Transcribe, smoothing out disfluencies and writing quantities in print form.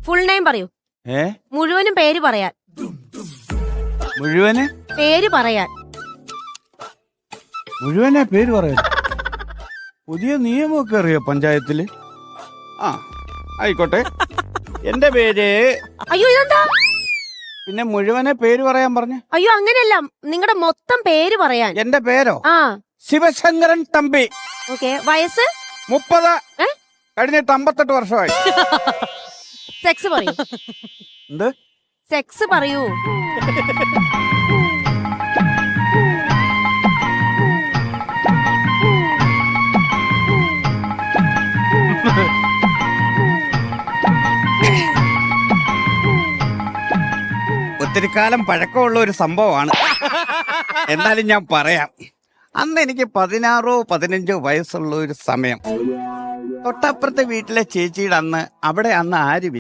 Full name പറയൂ. മുഴുവനും പേര് പറയാൻ. മുഴുവന് പേര് പറയാൻ. മുഴുവനെ പേര് പറയാൻ. പുതിയ നിയമമൊക്കെ അറിയോ പഞ്ചായത്തില്? ആ ആയിക്കോട്ടെ. എന്റെ പേര്. അയ്യോ ഇതെന്താ? പിന്നെ മുഴുവനെ പേര് പറയാൻ പറഞ്ഞു. അയ്യോ അങ്ങനെയല്ല, നിങ്ങളുടെ മൊത്തം പേര് പറയാൻ. എന്റെ പേരോ? ആ ശിവശങ്കരൻ തമ്പി. ഓക്കെ. വയസ്സ് 30. കഴിഞ്ഞിട്ട് 58 വർഷമായി. സെക്സ് പറയൂ. എന്ത് സെക്സ് പറയൂ? ഒത്തിരി കാലം പഴക്കമുള്ള ഒരു സംഭവമാണ്. എന്നാലും ഞാൻ പറയാം. അന്ന് എനിക്ക് 16 15 വയസ്സുള്ള ഒരു സമയം. തൊട്ടപ്പുറത്തെ വീട്ടിലെ ചേച്ചിയുടെ അവിടെ അന്ന് ആരും